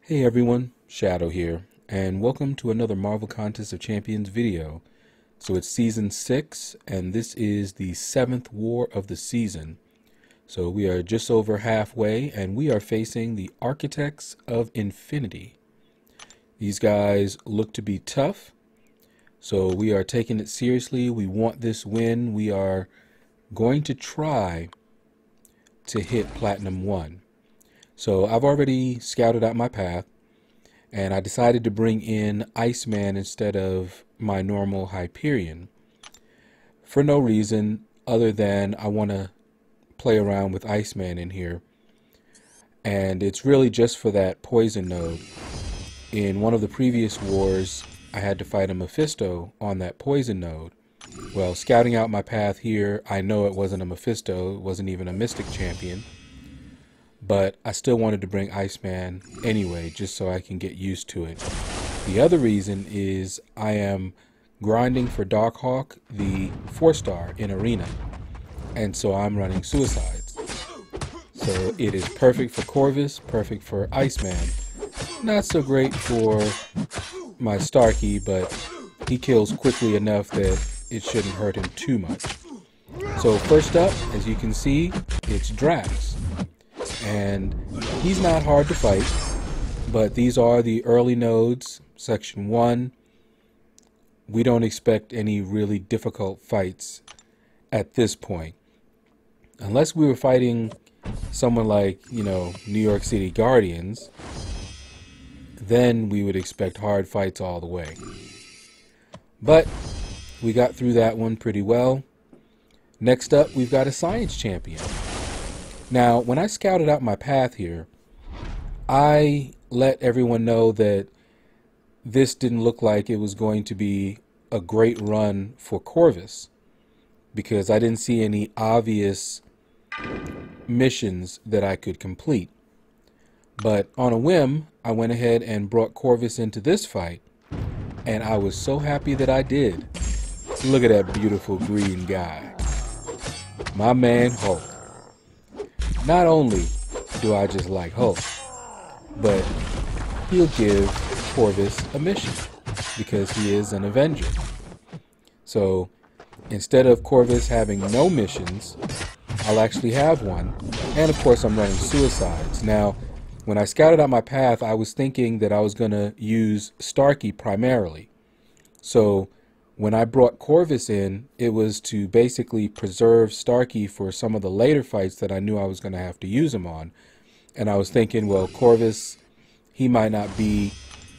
Hey everyone, Shaedow here, and welcome to another Marvel Contest of Champions video. So it's Season 6, and this is the 7th war of the season. So we are just over halfway, and we are facing the Architects of Infinity. These guys look to be tough, so we are taking it seriously. We want this win. We are going to try to hit Platinum 1. So I've already scouted out my path, and I decided to bring in Iceman instead of my normal Hyperion for no reason other than I want to play around with Iceman in here, and it's really just for that poison node. In one of the previous wars I had to fight a Mephisto on that poison node. Well, scouting out my path here, I know it wasn't a Mephisto, it wasn't even a Mystic champion. But I still wanted to bring Iceman anyway, just so I can get used to it. The other reason is I am grinding for Darkhawk, the 4-star in Arena, and so I'm running Suicides. So it is perfect for Corvus, perfect for Iceman. Not so great for my Starkey, but he kills quickly enough that it shouldn't hurt him too much. So first up, as you can see, it's Drax. And he's not hard to fight, but these are the early nodes, section 1. We don't expect any really difficult fights at this point. Unless we were fighting someone like, New York City Guardians, then we would expect hard fights all the way. But we got through that one pretty well. Next up, we've got a Science Champion. Now, when I scouted out my path here, I let everyone know that this didn't look like it was going to be a great run for Corvus, because I didn't see any obvious missions that I could complete. But on a whim, I went ahead and brought Corvus into this fight, and I was so happy that I did. Look at that beautiful green guy. My man Hulk. Not only do I just like Hulk, but he'll give Corvus a mission because he is an Avenger. So instead of Corvus having no missions, I'll actually have one. And of course I'm running Suicides. Now, when I scouted out my path, I was thinking that I was going to use Starkey primarily. So when I brought Corvus in, it was to basically preserve Starkey for some of the later fights that I knew I was going to have to use him on. And I was thinking, well, Corvus, he might not be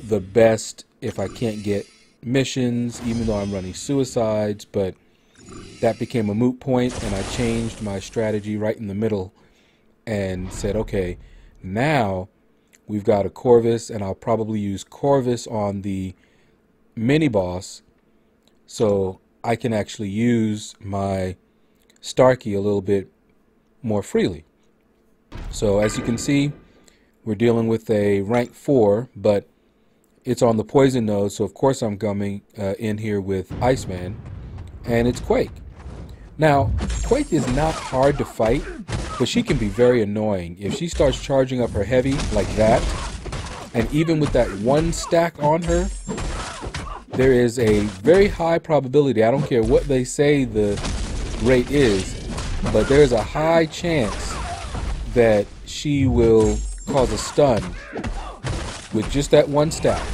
the best if I can't get missions, even though I'm running Suicides, but that became a moot point, and I changed my strategy right in the middle and said, okay, now we've got a Corvus, and I'll probably use Corvus on the mini-boss, so I can actually use my Starkey a little bit more freely. So as you can see, we're dealing with a rank 4, but it's on the poison node, so of course I'm coming in here with Iceman, and it's Quake. Now, Quake is not hard to fight, but she can be very annoying. If she starts charging up her heavy like that, and even with that one stack on her, there is a very high probability, I don't care what they say the rate is, but there's a high chance that she will cause a stun with just that one stack.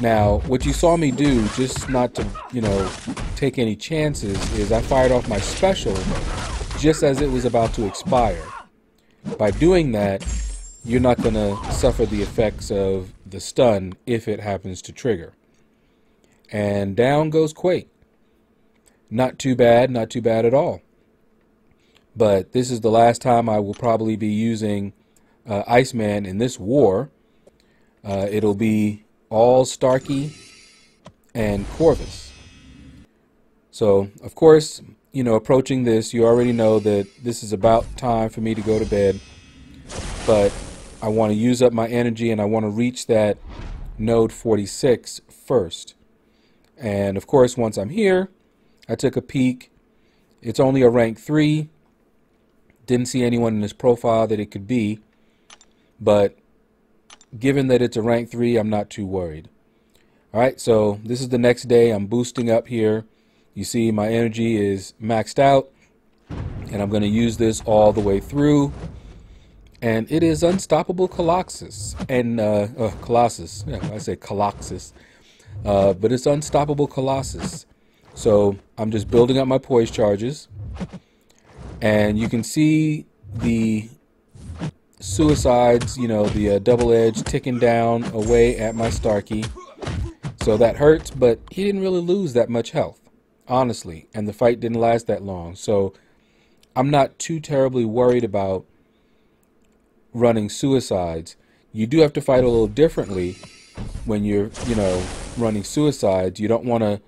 Now, what you saw me do, just not to, take any chances, is I fired off my special just as it was about to expire. By doing that, you're not going to suffer the effects of the stun if it happens to trigger. And down goes Quake. Not too bad at all. But this is the last time I will probably be using Iceman in this war. It'll be all Starkey and Corvus. So, of course, approaching this, you already know that this is about time for me to go to bed. But I want to use up my energy, and I want to reach that node 46 first. And of course, once I'm here, I took a peek. It's only a rank 3. Didn't see anyone in his profile that it could be. But given that it's a rank 3, I'm not too worried. Alright, so this is the next day. I'm boosting up here. You see my energy is maxed out, and I'm going to use this all the way through. And it is Unstoppable Colossus. And, Colossus. Yeah, I say Colossus. But it's Unstoppable Colossus. So I'm just building up my poise charges. And you can see the suicides, you know, the double edge ticking down away at my Starkey. So that hurts, but he didn't really lose that much health, honestly. And the fight didn't last that long. So I'm not too terribly worried about running suicides. You do have to fight a little differently when you're, you know, running suicides. You don't want to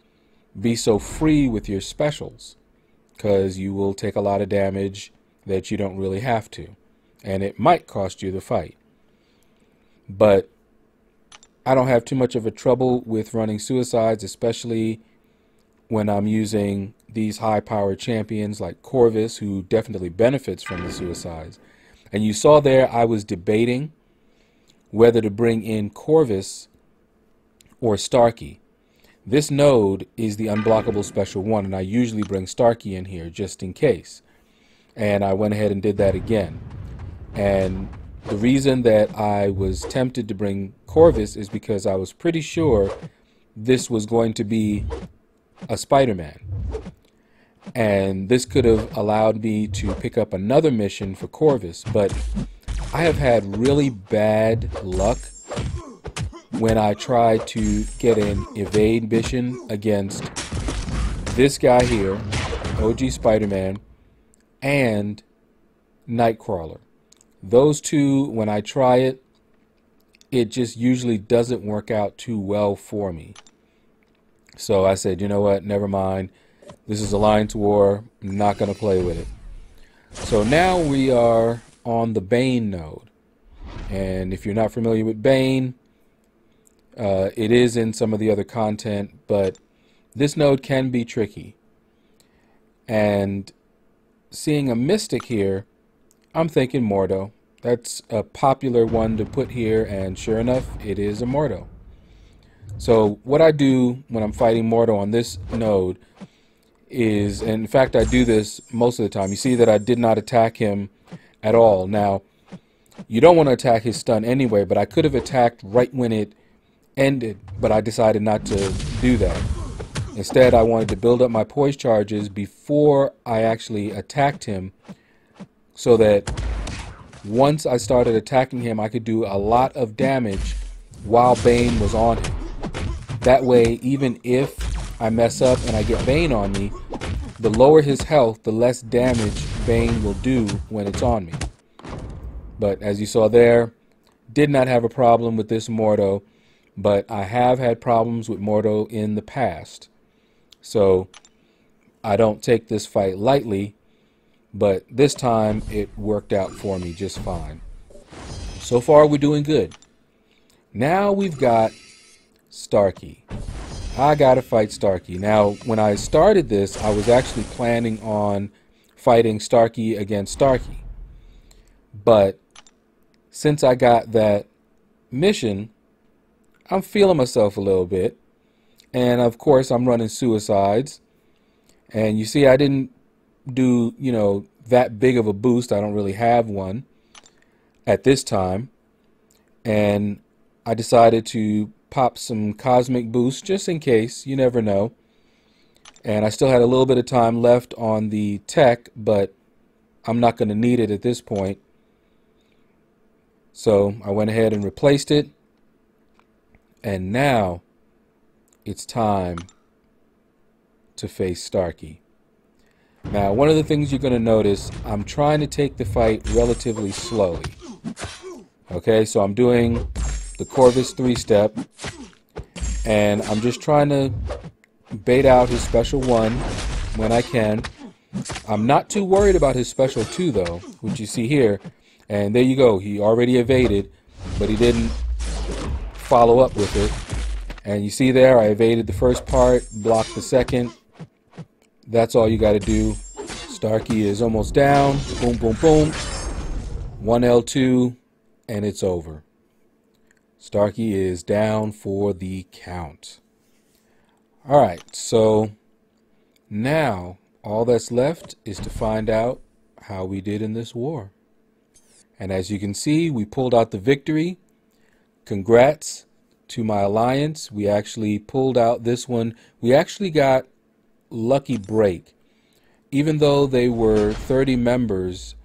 be so free with your specials, because you will take a lot of damage that you don't really have to, and it might cost you the fight. But I don't have too much of a trouble with running suicides, especially when I'm using these high-powered champions like Corvus, who definitely benefits from the suicides. And you saw there I was debating whether to bring in Corvus or Starkey. This node is the unblockable special 1, and I usually bring Starkey in here just in case. And I went ahead and did that again. And the reason that I was tempted to bring Corvus is because I was pretty sure this was going to be a Spider-Man. And this could have allowed me to pick up another mission for Corvus, but I have had really bad luck when I tried to get an evade mission against this guy here, OG Spider-Man, and Nightcrawler. Those two, when I try it, it just usually doesn't work out too well for me. So I said, you know what, never mind. This is Alliance War. I'm not going to play with it. So now we are on the Bane node. And if you're not familiar with Bane, it is in some of the other content, but this node can be tricky. And seeing a Mystic here, I'm thinking Mordo. That's a popular one to put here, and sure enough, it is a Mordo. So what I do when I'm fighting Mordo on this node is, and in fact I do this most of the time, you see that I did not attack him at all. Now, you don't want to attack his stun anyway, but I could have attacked right when it ended, but I decided not to do that. Instead, I wanted to build up my poise charges before I actually attacked him, so that once I started attacking him, I could do a lot of damage while Bane was on him. That way, even if I mess up and I get Bane on me, the lower his health, the less damage Bane will do when it's on me. But as you saw there, did not have a problem with this Mordo, but I have had problems with Mordo in the past. So I don't take this fight lightly, but this time it worked out for me just fine. So far we're doing good. Now we've got Starkey. I gotta fight Starkey. Now, when I started this, I was actually planning on fighting Starkey against Starkey. But since I got that mission, I'm feeling myself a little bit. And of course, I'm running suicides. And you see, I didn't do, you know, that big of a boost. I don't really have one at this time. And I decided to pop some cosmic boosts just in case. You never know. And I still had a little bit of time left on the tech, but I'm not going to need it at this point. So I went ahead and replaced it. And now it's time to face Starkey. Now, one of the things you're going to notice, I'm trying to take the fight relatively slowly. Okay, so I'm doing the Corvus 3-step, and I'm just trying to bait out his special 1 when I can. I'm not too worried about his special 2 though, which you see here. And there you go, he already evaded, but he didn't follow up with it. And you see there, I evaded the first part, blocked the second. That's all you got to do. Starkey is almost down. Boom, boom, boom. 1 L2, and it's over. Starkey is down for the count. All right, so now all that's left is to find out how we did in this war. And as you can see, we pulled out the victory. Congrats to my alliance. We actually pulled out this one. We actually got lucky break. Even though they were 30 members,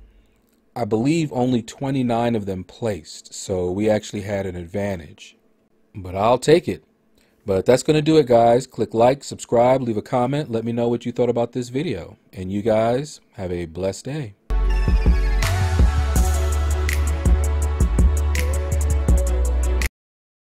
I believe only 29 of them placed. So we actually had an advantage. But I'll take it. But that's going to do it, guys. Click like, subscribe, leave a comment. Let me know what you thought about this video. And you guys have a blessed day.